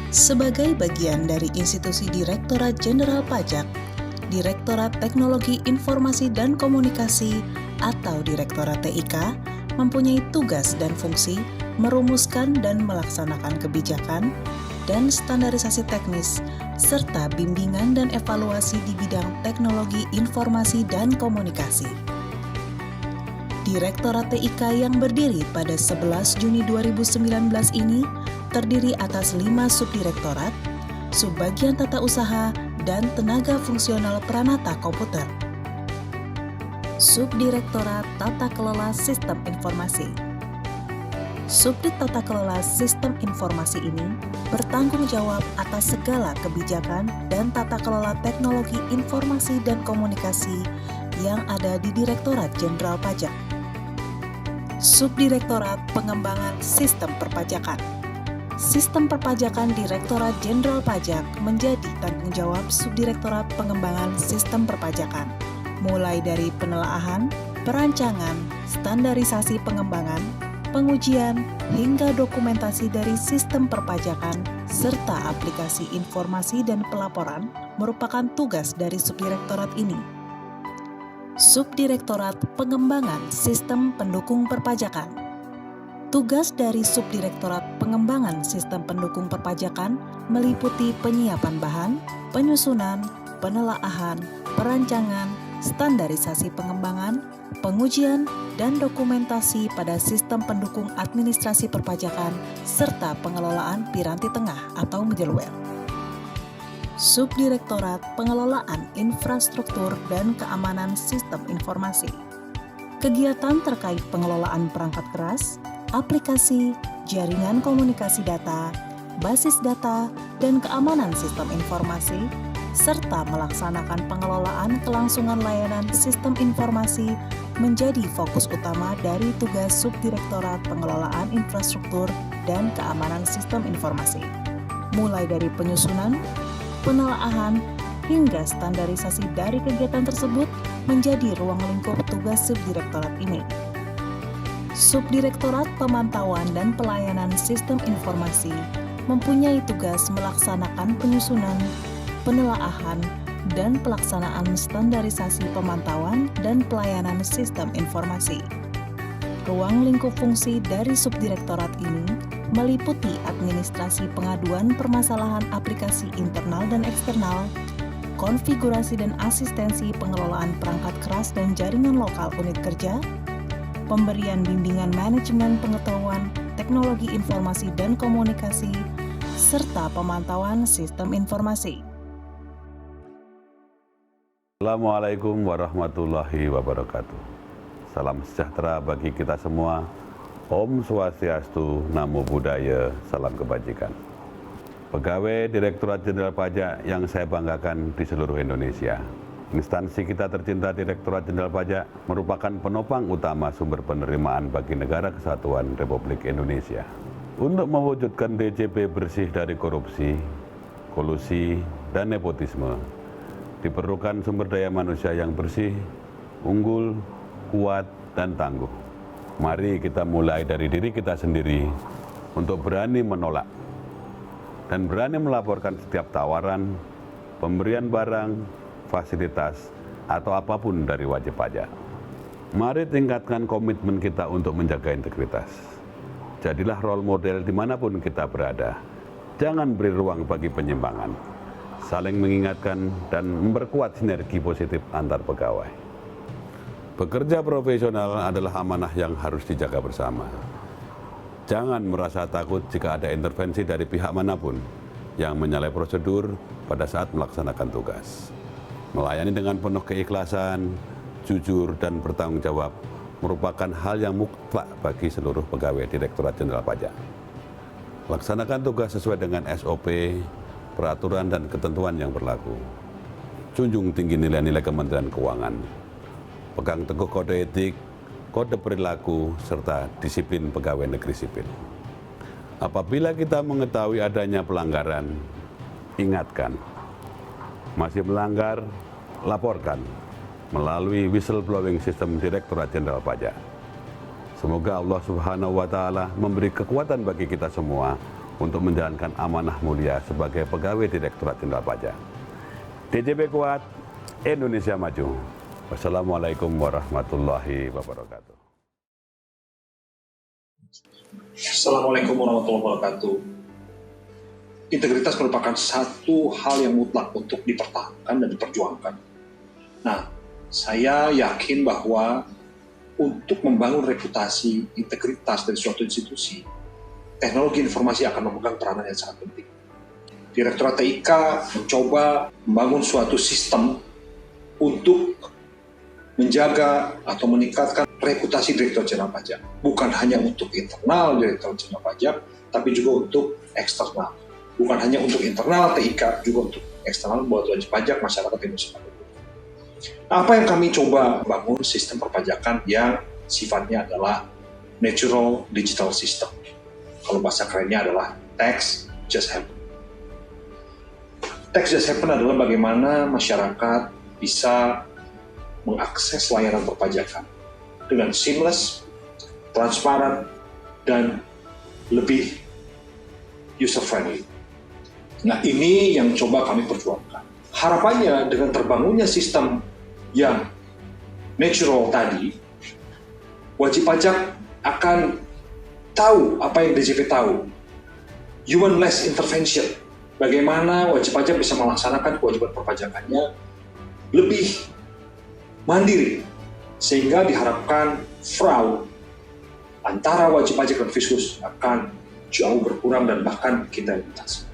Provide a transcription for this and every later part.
Sebagai bagian dari institusi Direktorat Jenderal Pajak, Direktorat Teknologi Informasi dan Komunikasi atau Direktorat TIK mempunyai tugas dan fungsi merumuskan dan melaksanakan kebijakan dan standarisasi teknis, serta bimbingan dan evaluasi di bidang teknologi informasi dan komunikasi. Direktorat TIK yang berdiri pada 11 Juni 2019 ini terdiri atas 5 subdirektorat, subbagian tata usaha, dan tenaga fungsional Pranata Komputer. Subdirektorat Tata Kelola Sistem Informasi. Subdit Tata Kelola Sistem Informasi ini bertanggung jawab atas segala kebijakan dan tata kelola teknologi informasi dan komunikasi yang ada di Direktorat Jenderal Pajak. Subdirektorat Pengembangan Sistem Perpajakan. Sistem perpajakan Direktorat Jenderal Pajak menjadi tanggung jawab Subdirektorat Pengembangan Sistem Perpajakan, mulai dari penelaahan, perancangan, standarisasi pengembangan, pengujian, hingga dokumentasi dari sistem perpajakan, serta aplikasi informasi dan pelaporan merupakan tugas dari Subdirektorat ini. Subdirektorat Pengembangan Sistem Pendukung Perpajakan. Tugas dari Subdirektorat Pengembangan Sistem Pendukung Perpajakan meliputi penyiapan bahan, penyusunan, penelaahan, perancangan, standarisasi pengembangan, pengujian, dan dokumentasi pada sistem pendukung administrasi perpajakan, serta pengelolaan piranti tengah atau middleware. Subdirektorat Pengelolaan Infrastruktur dan Keamanan Sistem Informasi. Kegiatan terkait pengelolaan perangkat keras, aplikasi, jaringan komunikasi data, basis data, dan keamanan sistem informasi, serta melaksanakan pengelolaan kelangsungan layanan sistem informasi menjadi fokus utama dari tugas Subdirektorat Pengelolaan Infrastruktur dan Keamanan Sistem Informasi. Mulai dari penyusunan, penelaahan, hingga standarisasi dari kegiatan tersebut menjadi ruang lingkup tugas Subdirektorat ini. Subdirektorat Pemantauan dan Pelayanan Sistem Informasi mempunyai tugas melaksanakan penyusunan, penelaahan, dan pelaksanaan standarisasi pemantauan dan pelayanan sistem informasi. Ruang lingkup fungsi dari Subdirektorat ini meliputi administrasi pengaduan permasalahan aplikasi internal dan eksternal, konfigurasi dan asistensi pengelolaan perangkat keras dan jaringan lokal unit kerja, pemberian bimbingan manajemen pengetahuan, teknologi informasi dan komunikasi, serta pemantauan sistem informasi. Assalamualaikum warahmatullahi wabarakatuh. Salam sejahtera bagi kita semua. Om Swastiastu, Namo Buddhaya, salam kebajikan. Pegawai Direktorat Jenderal Pajak yang saya banggakan di seluruh Indonesia. Instansi kita tercinta Direktorat Jenderal Pajak merupakan penopang utama sumber penerimaan bagi Negara Kesatuan Republik Indonesia. Untuk mewujudkan DJP bersih dari korupsi, kolusi, dan nepotisme, diperlukan sumber daya manusia yang bersih, unggul, kuat, dan tangguh. Mari kita mulai dari diri kita sendiri untuk berani menolak dan berani melaporkan setiap tawaran, pemberian barang, fasilitas, atau apapun dari wajib pajak. Mari tingkatkan komitmen kita untuk menjaga integritas. Jadilah role model dimanapun kita berada. Jangan beri ruang bagi penyimpangan. Saling mengingatkan dan memperkuat sinergi positif antar pegawai. Bekerja profesional adalah amanah yang harus dijaga bersama. Jangan merasa takut jika ada intervensi dari pihak manapun yang menyalahi prosedur pada saat melaksanakan tugas. Melayani dengan penuh keikhlasan, jujur, dan bertanggung jawab merupakan hal yang mutlak bagi seluruh pegawai Direktorat Jenderal Pajak. Laksanakan tugas sesuai dengan SOP, peraturan, dan ketentuan yang berlaku. Junjung tinggi nilai-nilai Kementerian Keuangan. Pegang teguh kode etik, kode perilaku, serta disiplin pegawai negeri sipil. Apabila kita mengetahui adanya pelanggaran, ingatkan. Masih melanggar, laporkan melalui whistleblowing sistem Direktorat Jenderal Pajak. Semoga Allah Subhanahu wa Ta'ala memberi kekuatan bagi kita semua untuk menjalankan amanah mulia sebagai pegawai Direktorat Jenderal Pajak. DJP kuat, Indonesia maju. Wassalamualaikum warahmatullahi wabarakatuh. Assalamualaikum warahmatullahi wabarakatuh. Integritas merupakan satu hal yang mutlak untuk dipertahankan dan diperjuangkan. Nah, saya yakin bahwa untuk membangun reputasi integritas dari suatu institusi, teknologi informasi akan memegang peranan yang sangat penting. Direktorat TIK mencoba membangun suatu sistem untuk menjaga atau meningkatkan reputasi Direktorat Jenderal Pajak. Bukan hanya untuk internal Direktorat Jenderal Pajak, tapi juga untuk eksternal. Bukan hanya untuk internal TIK, juga untuk eksternal buat wajib pajak masyarakat Indonesia. Apa yang kami coba bangun sistem perpajakan yang sifatnya adalah natural digital system. Kalau bahasa kerennya adalah tax just happen. Tax just happen adalah bagaimana masyarakat bisa mengakses layanan perpajakan dengan seamless, transparan, dan lebih user-friendly. Nah, ini yang coba kami perjuangkan. Harapannya dengan terbangunnya sistem yang natural tadi, wajib pajak akan tahu apa yang DJP tahu. Human-less intervention. Bagaimana wajib pajak bisa melaksanakan kewajiban perpajakannya lebih mandiri, sehingga diharapkan fraud antara wajib pajak dan fiskus akan jauh berkurang dan bahkan kita eliminasi.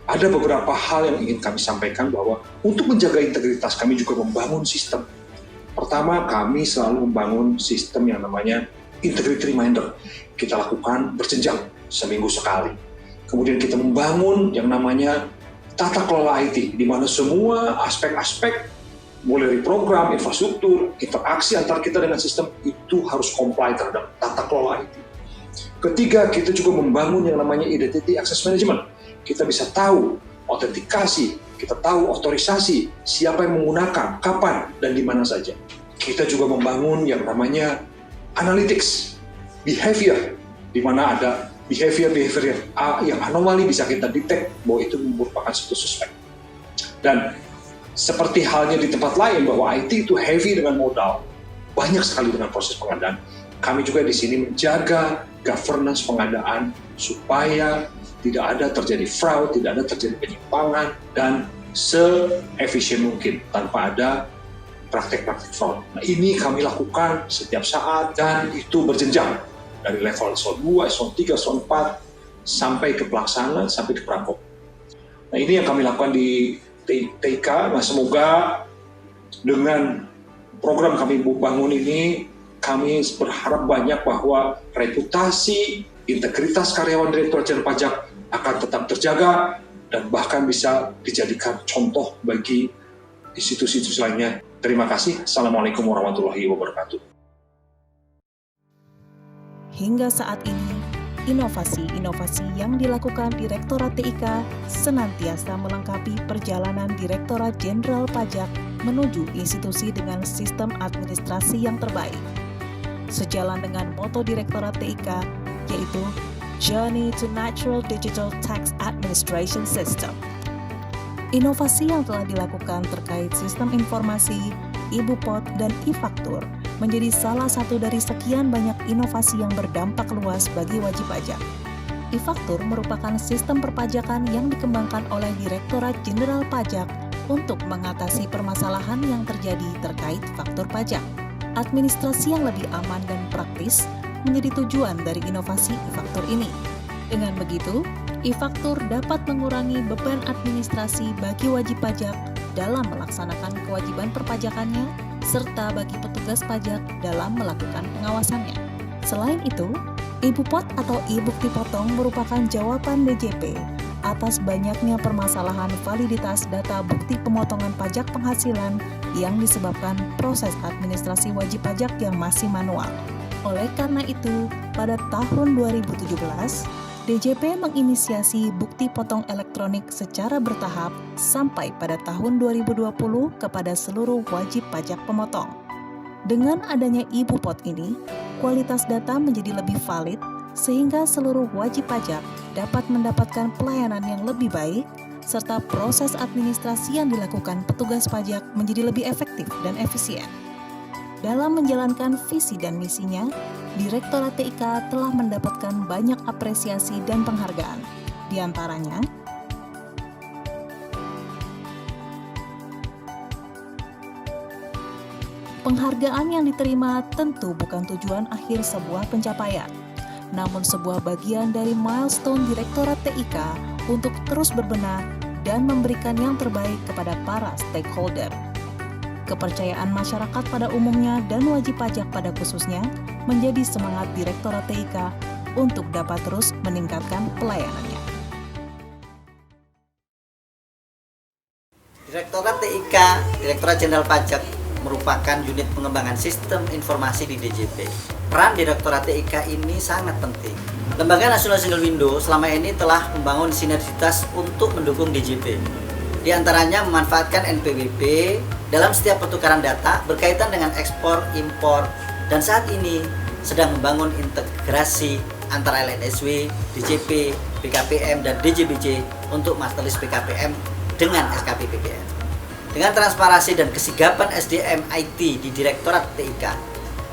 Ada beberapa hal yang ingin kami sampaikan bahwa untuk menjaga integritas kami juga membangun sistem. Pertama, kami selalu membangun sistem yang namanya integrity reminder. Kita lakukan berjenjang seminggu sekali. Kemudian kita membangun yang namanya tata kelola IT, di mana semua aspek-aspek mulai dari program, infrastruktur, interaksi antar kita dengan sistem itu harus comply terhadap tata kelola IT. Ketiga, kita juga membangun yang namanya identity access management. Kita bisa tahu autentikasi, kita tahu otorisasi, siapa yang menggunakan, kapan, dan di mana saja. Kita juga membangun yang namanya analytics, behavior, di mana ada behavior yang anomali bisa kita detect bahwa itu merupakan satu suspek. Dan seperti halnya di tempat lain bahwa IT itu heavy dengan modal, banyak sekali dengan proses pengadaan. Kami juga di sini menjaga governance pengadaan supaya tidak ada terjadi fraud, tidak ada terjadi penyimpangan, dan se-efisien mungkin tanpa ada praktek-praktek fraud. Nah, ini kami lakukan setiap saat dan itu berjenjang dari level eselon 2, eselon 3, eselon 4 sampai ke pelaksana, sampai ke prakop. Nah, ini yang kami lakukan di TIK. Nah, semoga dengan program kami bangun ini, kami berharap banyak bahwa reputasi, integritas karyawan Direktorat Jenderal Pajak akan tetap terjaga dan bahkan bisa dijadikan contoh bagi institusi-institusi lainnya. Terima kasih. Assalamualaikum warahmatullahi wabarakatuh. Hingga saat ini, inovasi-inovasi yang dilakukan Direktorat TIK senantiasa melengkapi perjalanan Direktorat Jenderal Pajak menuju institusi dengan sistem administrasi yang terbaik. Sejalan dengan moto Direktorat TIK, yaitu Journey to Natural Digital Tax Administration System. Inovasi yang telah dilakukan terkait sistem informasi, iBupot, dan e-faktur menjadi salah satu dari sekian banyak inovasi yang berdampak luas bagi wajib pajak. E-faktur merupakan sistem perpajakan yang dikembangkan oleh Direktorat Jenderal Pajak untuk mengatasi permasalahan yang terjadi terkait faktur pajak. Administrasi yang lebih aman dan praktis menjadi tujuan dari inovasi e-faktur ini. Dengan begitu, e-faktur dapat mengurangi beban administrasi bagi wajib pajak dalam melaksanakan kewajiban perpajakannya, serta bagi petugas pajak dalam melakukan pengawasannya. Selain itu, iBupot atau e-bukti potong merupakan jawaban DJP atas banyaknya permasalahan validitas data bukti pemotongan pajak penghasilan yang disebabkan proses administrasi wajib pajak yang masih manual. Oleh karena itu, pada tahun 2017, DJP menginisiasi bukti potong elektronik secara bertahap sampai pada tahun 2020 kepada seluruh wajib pajak pemotong. Dengan adanya iBupot ini, kualitas data menjadi lebih valid sehingga seluruh wajib pajak dapat mendapatkan pelayanan yang lebih baik, serta proses administrasi yang dilakukan petugas pajak menjadi lebih efektif dan efisien. Dalam menjalankan visi dan misinya, Direktorat TIK telah mendapatkan banyak apresiasi dan penghargaan. Di antaranya, penghargaan yang diterima tentu bukan tujuan akhir sebuah pencapaian, namun sebuah bagian dari milestone Direktorat TIK untuk terus berbenah dan memberikan yang terbaik kepada para stakeholder. Kepercayaan masyarakat pada umumnya dan wajib pajak pada khususnya menjadi semangat Direktorat TIK untuk dapat terus meningkatkan pelayanannya. Direktorat TIK, Direktorat Jenderal Pajak, merupakan unit pengembangan sistem informasi di DJP. Peran Direktorat TIK ini sangat penting. Lembaga Nasional Single Window selama ini telah membangun sinergitas untuk mendukung DJP. Di antaranya memanfaatkan NPWP dalam setiap pertukaran data berkaitan dengan ekspor, impor, dan saat ini sedang membangun integrasi antara LNSW, DJP, BKPM, dan DJBJ untuk masterlist BKPM dengan SKP PPN. Dengan transparansi dan kesigapan SDM IT di Direktorat TIK,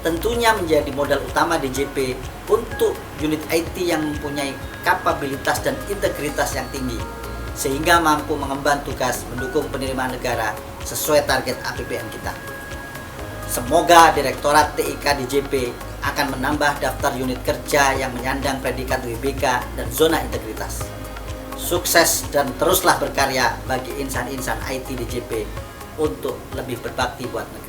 tentunya menjadi modal utama DJP untuk unit IT yang mempunyai kapabilitas dan integritas yang tinggi, sehingga mampu mengemban tugas mendukung penerimaan negara sesuai target APBN kita. Semoga Direktorat TIK DJP akan menambah daftar unit kerja yang menyandang predikat WBK dan zona integritas. Sukses dan teruslah berkarya bagi insan-insan IT DJP untuk lebih berbakti buat negeri.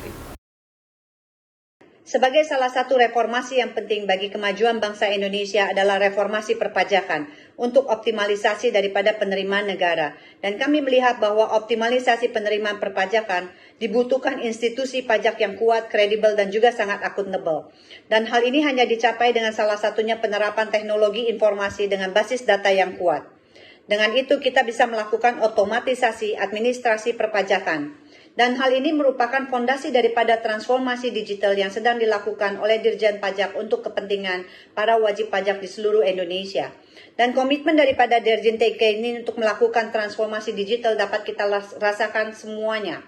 Sebagai salah satu reformasi yang penting bagi kemajuan bangsa Indonesia adalah reformasi perpajakan untuk optimalisasi daripada penerimaan negara. Dan kami melihat bahwa optimalisasi penerimaan perpajakan dibutuhkan institusi pajak yang kuat, kredibel, dan juga sangat akuntabel. Dan hal ini hanya dicapai dengan salah satunya penerapan teknologi informasi dengan basis data yang kuat. Dengan itu kita bisa melakukan otomatisasi administrasi perpajakan. Dan hal ini merupakan fondasi daripada transformasi digital yang sedang dilakukan oleh Dirjen Pajak untuk kepentingan para wajib pajak di seluruh Indonesia. Dan komitmen daripada Dirjen TIK ini untuk melakukan transformasi digital dapat kita rasakan semuanya.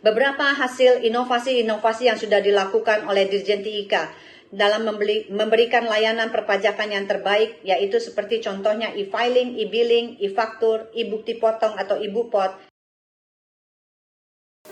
Beberapa hasil inovasi-inovasi yang sudah dilakukan oleh Dirjen TIK dalam memberikan layanan perpajakan yang terbaik, yaitu seperti contohnya e-filing, e-billing, e-faktur, e-bukti potong atau e-bupot.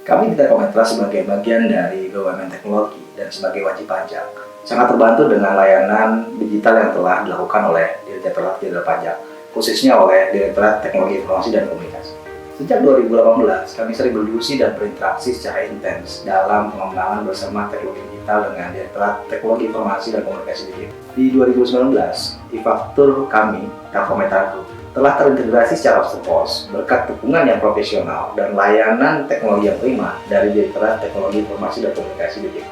Kami di Telkomitra sebagai bagian dari BUMN Teknologi dan sebagai wajib pajak sangat terbantu dengan layanan digital yang telah dilakukan oleh Direktorat Jenderal Pajak, khususnya oleh Direktorat Teknologi Informasi dan Komunikasi. Sejak 2018, kami sering berdiskusi dan berinteraksi secara intens dalam pengembangan bersama teknologi digital dengan Direktorat Teknologi Informasi dan Komunikasi DJP. Di 2019, e-faktur kami, Telkomitra, telah terintegrasi secara pos berkat dukungan yang profesional dan layanan teknologi yang prima dari Direktorat Teknologi Informasi dan Komunikasi DJP.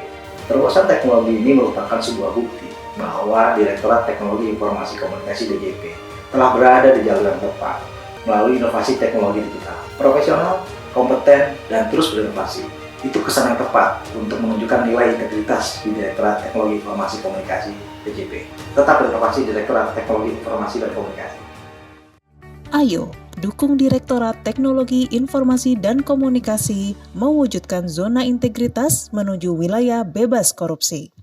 Terobosan teknologi ini merupakan sebuah bukti bahwa Direktorat Teknologi Informasi Komunikasi DJP telah berada di jalur yang tepat melalui inovasi teknologi digital. Profesional, kompeten, dan terus berinovasi. Itu kesan yang tepat untuk menunjukkan nilai integritas di Direktorat Teknologi Informasi Komunikasi DJP. Tetap berinovasi Direktorat Teknologi Informasi dan Komunikasi. Ayo, dukung Direktorat Teknologi Informasi dan Komunikasi mewujudkan zona integritas menuju wilayah bebas korupsi.